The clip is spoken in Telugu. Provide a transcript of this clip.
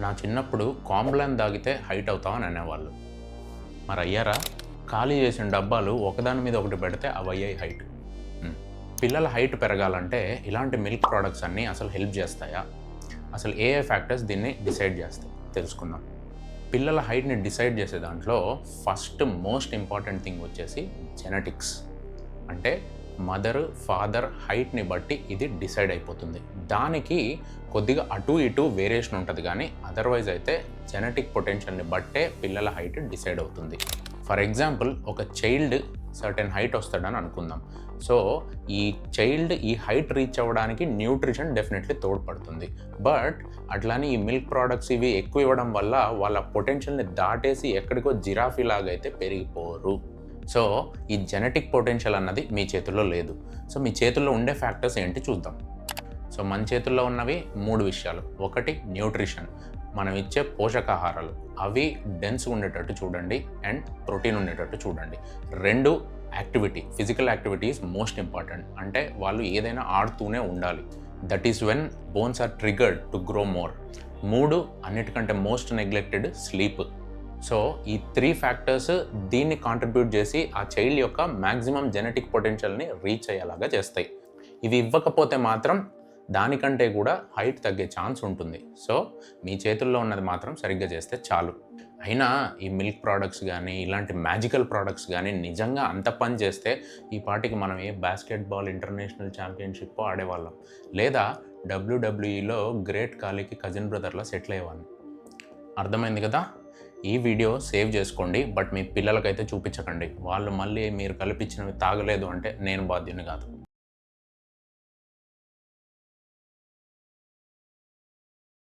నా చిన్నప్పుడు కాంబ్లాన్ తాగితే హైట్ అవుతామని అనేవాళ్ళు. మరి అయ్యారా? ఖాళీ చేసిన డబ్బాలు ఒకదాని మీద ఒకటి పెడితే అవి అయ్యాయి హైట్. పిల్లల హైట్ పెరగాలంటే ఇలాంటి మిల్క్ ప్రోడక్ట్స్ అన్నీ అసలు హెల్ప్ చేస్తాయా? అసలు ఏ ఫ్యాక్టర్స్ దీన్ని డిసైడ్ చేస్తాయి తెలుసుకుందాం. పిల్లల హైట్ని డిసైడ్ చేసే దాంట్లో ఫస్ట్ మోస్ట్ ఇంపార్టెంట్ థింగ్ వచ్చేసి జెనెటిక్స్. అంటే మదర్ ఫాదర్ హైట్ని బట్టి ఇది డిసైడ్ అయిపోతుంది. దానికి కొద్దిగా అటు ఇటు వేరియేషన్ ఉంటుంది, కానీ అదర్వైజ్ అయితే జెనెటిక్ పొటెన్షియల్ని బట్టే పిల్లల హైట్ డిసైడ్ అవుతుంది. ఫర్ ఎగ్జాంపుల్, ఒక చైల్డ్ సర్టెన్ హైట్ వస్తాడని అనుకుందాం. సో ఈ చైల్డ్ ఈ హైట్ రీచ్ అవ్వడానికి న్యూట్రిషన్ డెఫినెట్లీ తోడ్పడుతుంది. బట్ అట్లానే ఈ మిల్క్ ప్రోడక్ట్స్ ఇవి ఎక్కువ ఇవ్వడం వల్ల వాళ్ళ పొటెన్షియల్ని దాటేసి ఎక్కడికో జిరాఫీ లాగా అయితే పెరిగిపోరు. సో ఈ జెనెటిక్ పొటెన్షియల్ అన్నది మీ చేతుల్లో లేదు. సో మీ చేతుల్లో ఉండే ఫ్యాక్టర్స్ ఏంటి చూద్దాం. సో మన చేతుల్లో ఉన్నవి 3 విషయాలు. ఒకటి న్యూట్రిషన్, మనం ఇచ్చే పోషకాహారాలు, అవి డెన్స్గా ఉండేటట్టు చూడండి అండ్ ప్రోటీన్ ఉండేటట్టు చూడండి. 2 activity, physical activity is most important. అంటే వాళ్ళు ఏదైనా ఆడుతూనే ఉండాలి. That is when bones are triggered to grow more. 3 అన్నిటికంటే మోస్ట్ నెగ్లెక్టెడ్ స్లీప్. సో ఈ 3 ఫ్యాక్టర్స్ దీన్ని కాంట్రిబ్యూట్ చేసి ఆ చైల్డ్ యొక్క మ్యాక్సిమం జెనెటిక్ పొటెన్షియల్ని రీచ్ అయ్యేలాగా చేస్తాయి. ఇవి ఇవ్వకపోతే మాత్రం దానికంటే కూడా హైట్ తగ్గే ఛాన్స్ ఉంటుంది. సో మీ చేతుల్లో ఉన్నది మాత్రం సరిగ్గా చేస్తే చాలు. అయినా ఈ మిల్క్ ప్రోడక్ట్స్ కానీ ఇలాంటి మ్యాజికల్ ప్రోడక్ట్స్ కానీ నిజంగా అంత పని చేస్తే ఈ పాటికి మనం ఏ బాస్కెట్బాల్ ఇంటర్నేషనల్ ఛాంపియన్షిప్ ఆడేవాళ్ళం, లేదా WWEలో గ్రేట్ ఖాళీకి కజిన్ బ్రదర్లా సెటిల్ అయ్యేవాళ్ళం. అర్థమైంది కదా? ఈ వీడియో సేవ్ చేసుకోండి, బట్ మీ పిల్లలకైతే చూపించకండి. వాళ్ళు మళ్ళీ మీరు కల్పించినవి తాగలేదు అంటే నేను బాధ్యుని కాదు.